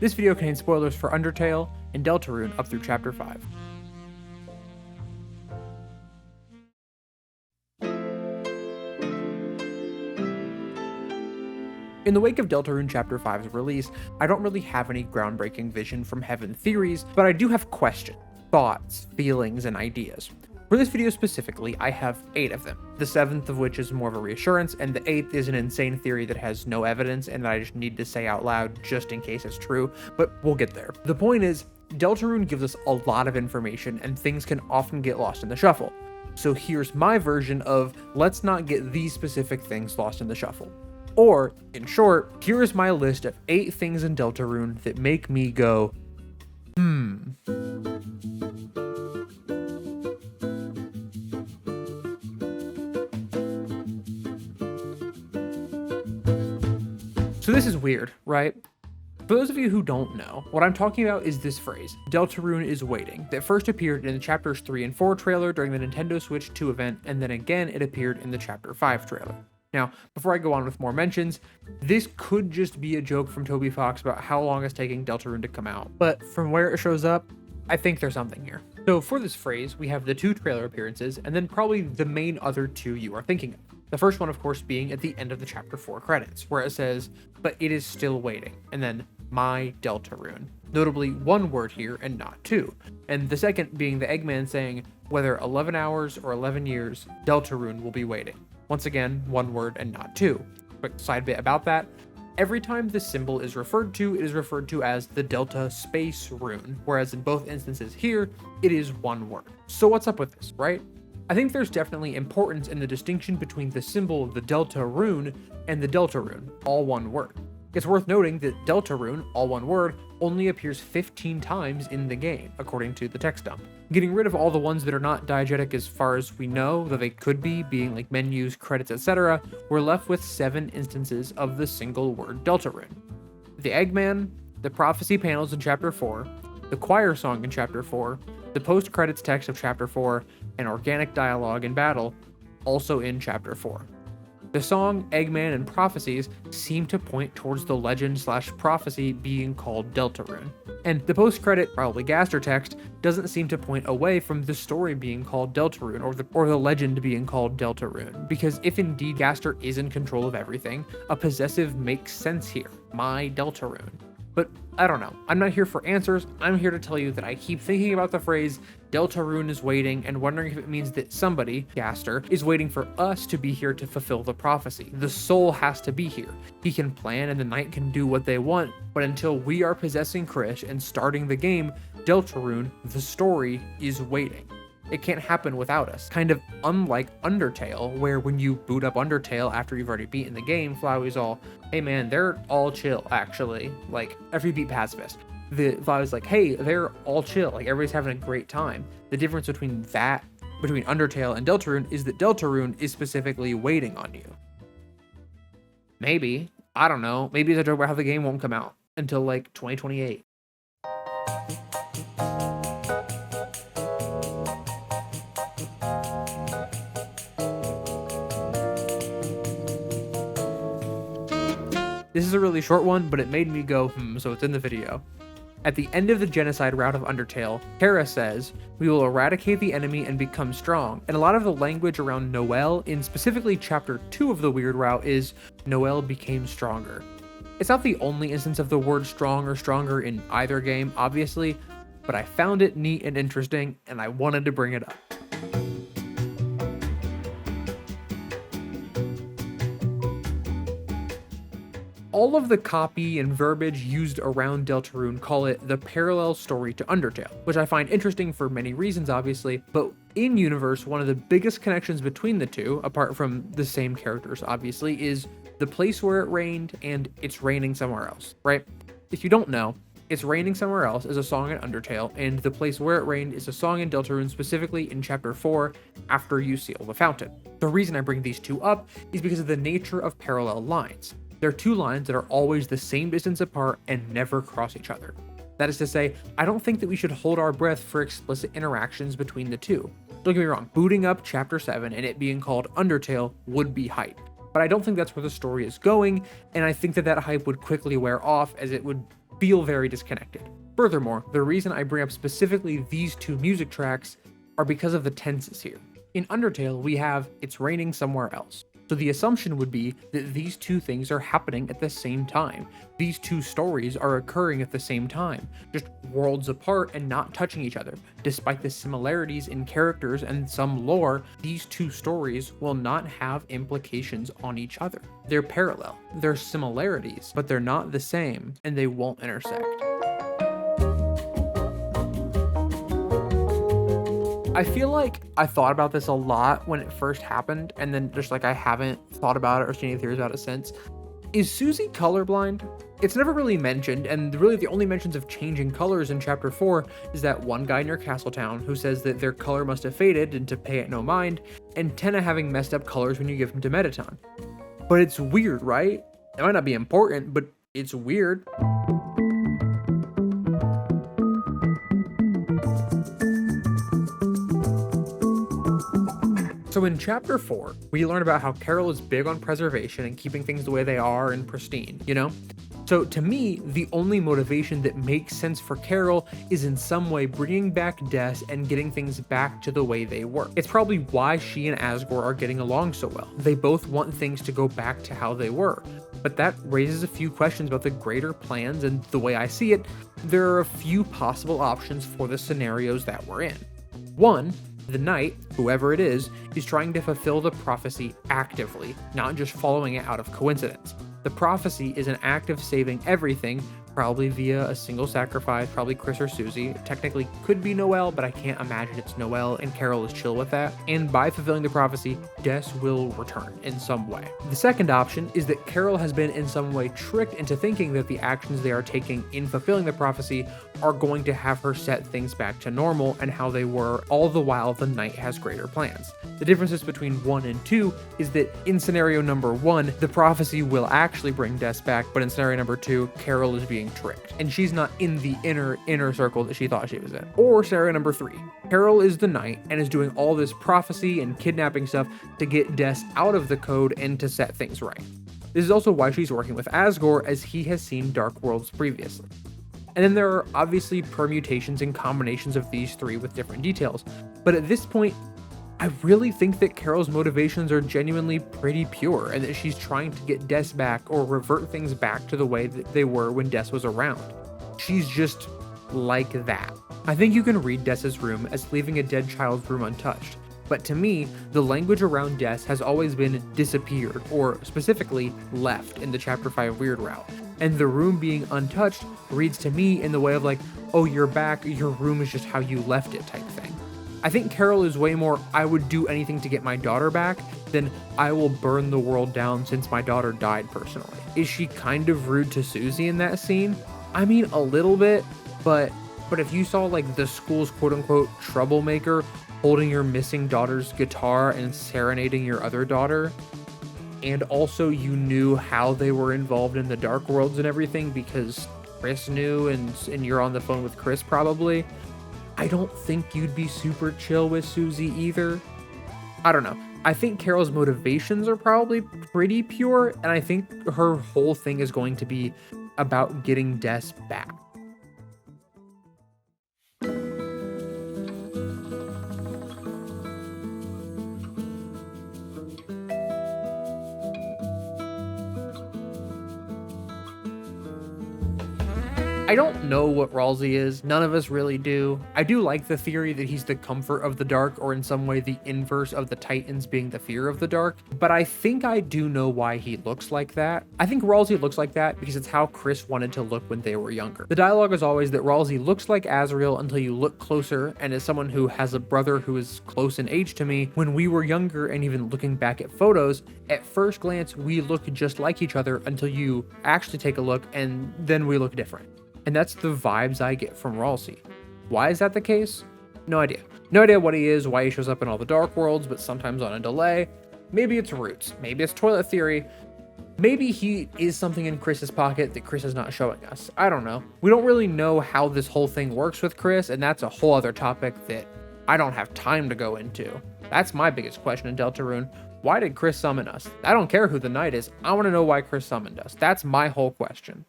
This video contains spoilers for Undertale and Deltarune up through Chapter 5. In the wake of Deltarune Chapter 5's release, I don't really have any groundbreaking vision from heaven theories, but I do have questions, thoughts, feelings, and ideas. For this video specifically, I have 8 of them, the 7th of which is more of a reassurance, and the 8th is an insane theory that has no evidence and that I just need to say out loud just in case it's true, but we'll get there. The point is, Deltarune gives us a lot of information and things can often get lost in the shuffle. So here's my version of let's not get these specific things lost in the shuffle. Or, in short, here is my list of 8 things in Deltarune that make me go, So this is weird, right? For those of you who don't know, what I'm talking about is this phrase, Deltarune is waiting, that first appeared in the Chapters 3 and 4 trailer during the Nintendo Switch 2 event, and then again it appeared in the Chapter 5 trailer. Now, before I go on with more mentions, this could just be a joke from Toby Fox about how long it's taking Deltarune to come out, but from where it shows up, I think there's something here. So for this phrase, we have the 2 trailer appearances, and then probably the main other 2 you are thinking of. The first one, of course, being at the end of the Chapter 4 credits, where it says, "But it is still waiting," and then, "My Deltarune." Notably, 1 word here and not 2. And the second being the Eggman saying, "Whether 11 hours or 11 years, Deltarune will be waiting." Once again, 1 word and not 2. Quick side bit about that. Every time this symbol is referred to, it is referred to as the Delta Space Rune, whereas in both instances here, it is 1 word. So what's up with this, right? I think there's definitely importance in the distinction between the symbol of the Delta Rune and the Deltarune, all 1 word. It's worth noting that Deltarune, all 1 word, only appears 15 times in the game, according to the text dump. Getting rid of all the ones that are not diegetic as far as we know, though they could be, being like menus, credits, etc., we're left with 7 instances of the single word Deltarune. The Eggman, the prophecy panels in Chapter 4, the choir song in Chapter 4, the post-credits text of Chapter 4, and organic dialogue in battle, also in Chapter 4. The song, Eggman, and Prophecies seem to point towards the legend/prophecy being called Deltarune. And the post-credit, probably Gaster text, doesn't seem to point away from the story being called Deltarune or the legend being called Deltarune, because if indeed Gaster is in control of everything, a possessive makes sense here, my Deltarune. But I don't know, I'm not here for answers, I'm here to tell you that I keep thinking about the phrase Deltarune is waiting and wondering if it means that somebody, Gaster, is waiting for us to be here to fulfill the prophecy. The soul has to be here. He can plan and the knight can do what they want, but until we are possessing Krish and starting the game, Deltarune, the story, is waiting. It can't happen without us. Kind of unlike Undertale, where when you boot up Undertale after you've already beaten the game, Flowey's all, "Hey man, they're all chill, actually." Like, after you beat Pacifist, the Flowey's like, "Hey, they're all chill, like everybody's having a great time." The difference between Undertale and Deltarune is that Deltarune is specifically waiting on you. Maybe, I don't know, maybe it's a joke about how the game won't come out until like 2028. This is a really short one, but it made me go, so it's in the video. At the end of the genocide route of Undertale, Terra says, "We will eradicate the enemy and become strong," and a lot of the language around Noel, in specifically Chapter 2 of the Weird Route, is Noel became stronger. It's not the only instance of the word strong or stronger in either game, obviously, but I found it neat and interesting, and I wanted to bring it up. All of the copy and verbiage used around Deltarune call it the parallel story to Undertale, which I find interesting for many reasons, obviously, but in universe, one of the biggest connections between the two, apart from the same characters, obviously, is the place where it rained and it's raining somewhere else, right? If you don't know, It's Raining Somewhere Else is a song in Undertale, and The Place Where It Rained is a song in Deltarune, specifically in Chapter 4, after you seal the fountain. The reason I bring these two up is because of the nature of parallel lines. They're two lines that are always the same distance apart and never cross each other. That is to say, I don't think that we should hold our breath for explicit interactions between the two. Don't get me wrong, booting up Chapter 7 and it being called Undertale would be hype, but I don't think that's where the story is going, and I think that that hype would quickly wear off as it would feel very disconnected. Furthermore, the reason I bring up specifically these two music tracks are because of the tenses here. In Undertale, we have It's Raining Somewhere Else. So the assumption would be that these two things are happening at the same time. These two stories are occurring at the same time, just worlds apart and not touching each other. Despite the similarities in characters and some lore, these two stories will not have implications on each other. They're parallel. They're similarities, but they're not the same, and they won't intersect. I feel like I thought about this a lot when it first happened, and then just like I haven't thought about it or seen any theories about it since. Is Susie colorblind? It's never really mentioned, and really the only mentions of changing colors in chapter 4 is that one guy near Castletown who says that their color must have faded and to pay it no mind, and Tenna having messed up colors when you give him to Mettaton. But it's weird, right? It might not be important, but it's weird. So in chapter 4, we learn about how Carol is big on preservation and keeping things the way they are and pristine, you know? So to me, the only motivation that makes sense for Carol is in some way bringing back Des and getting things back to the way they were. It's probably why she and Asgore are getting along so well. They both want things to go back to how they were. But that raises a few questions about the greater plans, and the way I see it, there are a few possible options for the scenarios that we're in. One, the knight, whoever it is trying to fulfill the prophecy actively, not just following it out of coincidence. The prophecy is an act of saving everything, probably via a single sacrifice, probably Chris or Susie. Technically could be Noelle, but I can't imagine it's Noelle, and Carol is chill with that. And by fulfilling the prophecy, Des will return in some way. The second option is that Carol has been in some way tricked into thinking that the actions they are taking in fulfilling the prophecy are going to have her set things back to normal and how they were, all the while the knight has greater plans. The differences between 1 and 2 is that in scenario number 1, the prophecy will actually bring Des back, but in scenario number 2, Carol is being tricked, and she's not in the inner circle that she thought she was in. Or scenario number 3, Carol is the knight and is doing all this prophecy and kidnapping stuff to get Des out of the code and to set things right. This is also why she's working with Asgore, as he has seen Dark Worlds previously. And then there are obviously permutations and combinations of these three with different details, but at this point, I really think that Carol's motivations are genuinely pretty pure, and that she's trying to get Des back or revert things back to the way that they were when Des was around. She's just like that. I think you can read Des's room as leaving a dead child's room untouched, but to me, the language around Des has always been disappeared, or specifically left in the chapter 5 weird route. And the room being untouched reads to me in the way of like, oh, you're back, your room is just how you left it type thing. I think Carol is way more, I would do anything to get my daughter back, than I will burn the world down since my daughter died personally. Is she kind of rude to Susie in that scene? I mean, a little bit, but if you saw like the school's quote unquote troublemaker holding your missing daughter's guitar and serenading your other daughter, and also you knew how they were involved in the Dark Worlds and everything because Chris knew and you're on the phone with Chris probably, I don't think you'd be super chill with Susie either. I don't know. I think Carol's motivations are probably pretty pure, and I think her whole thing is going to be about getting Des back. I don't know what Ralsei is, none of us really do. I do like the theory that he's the comfort of the dark, or in some way the inverse of the Titans being the fear of the dark, but I think I do know why he looks like that. I think Ralsei looks like that because it's how Chris wanted to look when they were younger. The dialogue is always that Ralsei looks like Azrael until you look closer, and as someone who has a brother who is close in age to me, when we were younger and even looking back at photos, at first glance we look just like each other until you actually take a look and then we look different. And that's the vibes I get from Ralsei. Why is that the case? No idea. No idea what he is, why he shows up in all the Dark Worlds, but sometimes on a delay. Maybe it's roots. Maybe it's toilet theory. Maybe he is something in Chris's pocket that Chris is not showing us. I don't know. We don't really know how this whole thing works with Chris, and that's a whole other topic that I don't have time to go into. That's my biggest question in Deltarune. Why did Chris summon us? I don't care who the knight is. I want to know why Chris summoned us. That's my whole question.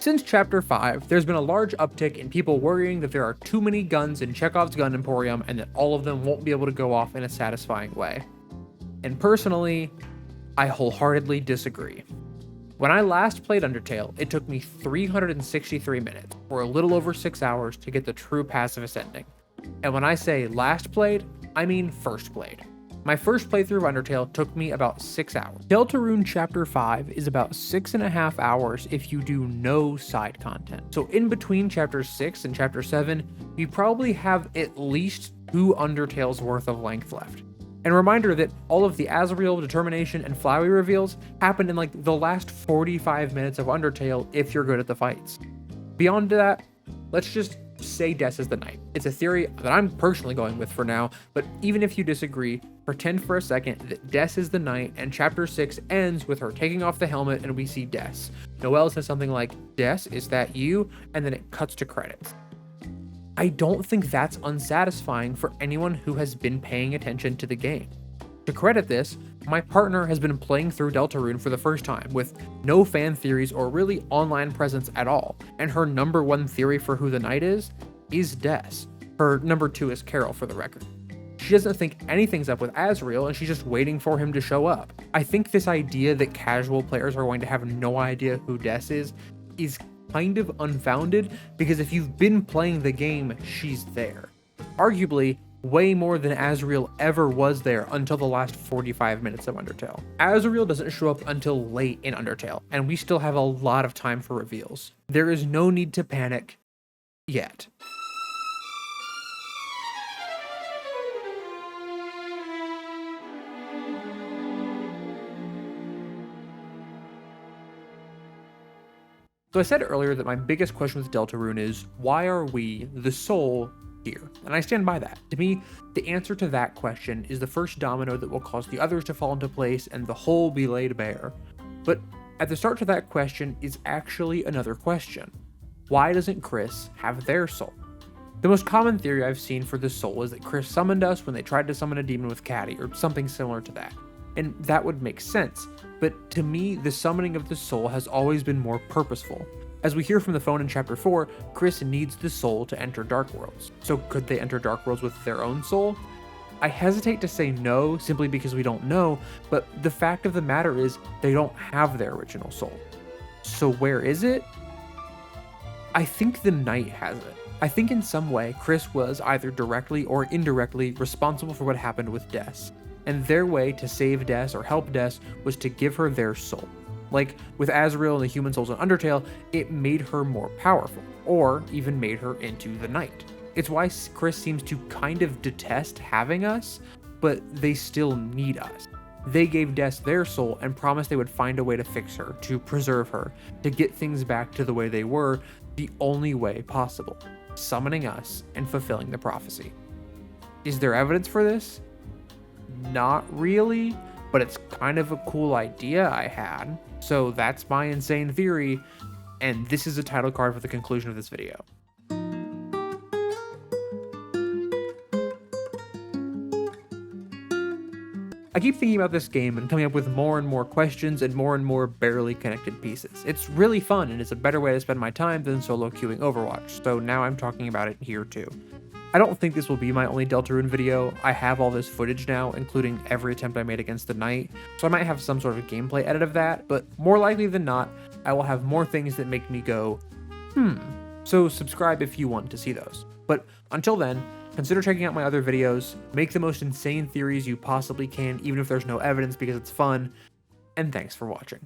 Since Chapter 5, there's been a large uptick in people worrying that there are too many guns in Chekhov's gun emporium and that all of them won't be able to go off in a satisfying way. And personally, I wholeheartedly disagree. When I last played Undertale, it took me 363 minutes, or a little over 6 hours, to get the true pacifist ending. And when I say last played, I mean first played. My first playthrough of Undertale took me about 6 hours. Deltarune Chapter 5 is about 6.5 hours if you do no side content. So in between Chapter 6 and Chapter 7, you probably have at least 2 Undertales worth of length left. And a reminder that all of the Azrael, Determination, and Flowey reveals happen in like the last 45 minutes of Undertale if you're good at the fights. Beyond that, let's just say Des is the knight. It's a theory that I'm personally going with for now, but even if you disagree, pretend for a second that Des is the knight and Chapter 6 ends with her taking off the helmet and we see Des. Noelle says something like, "Des, is that you?" And then it cuts to credits. I don't think that's unsatisfying for anyone who has been paying attention to the game. To credit this, my partner has been playing through Deltarune for the first time with no fan theories or really online presence at all, and her number 1 theory for who the knight is Des. Her number 2 is Carol, for the record. She doesn't think anything's up with Azrael and she's just waiting for him to show up. I think this idea that casual players are going to have no idea who Des is kind of unfounded, because if you've been playing the game, she's there. Arguably, way more than Azrael ever was there until the last 45 minutes of Undertale. Azrael doesn't show up until late in Undertale, and we still have a lot of time for reveals. There is no need to panic yet. So I said earlier that my biggest question with Deltarune is, why are we, the soul, here? And I stand by that. To me, the answer to that question is the first domino that will cause the others to fall into place and the whole be laid bare. But at the start to that question is actually another question. Why doesn't Chris have their soul? The most common theory I've seen for the soul is that Chris summoned us when they tried to summon a demon with Caddy, or something similar to that. And that would make sense, but to me, the summoning of the soul has always been more purposeful. As we hear from the phone in Chapter 4, Chris needs the soul to enter Dark Worlds. So could they enter Dark Worlds with their own soul? I hesitate to say no, simply because we don't know, but the fact of the matter is, they don't have their original soul. So where is it? I think the knight has it. I think in some way, Chris was either directly or indirectly responsible for what happened with Des. And their way to save Des or help Des was to give her their soul. Like with Azrael and the human souls in Undertale, it made her more powerful, or even made her into the knight. It's why Chris seems to kind of detest having us, but they still need us. They gave Des their soul and promised they would find a way to fix her, to preserve her, to get things back to the way they were, the only way possible, summoning us and fulfilling the prophecy. Is there evidence for this? Not really, but it's kind of a cool idea I had. So that's my insane theory, and this is a title card for the conclusion of this video. I keep thinking about this game and coming up with more and more questions and more barely connected pieces. It's really fun, and it's a better way to spend my time than solo queuing Overwatch, so now I'm talking about it here too. I don't think this will be my only Deltarune video. I have all this footage now, including every attempt I made against the knight, so I might have some sort of gameplay edit of that, but more likely than not, I will have more things that make me go, So subscribe if you want to see those. But until then, consider checking out my other videos, make the most insane theories you possibly can, even if there's no evidence, because it's fun, and thanks for watching.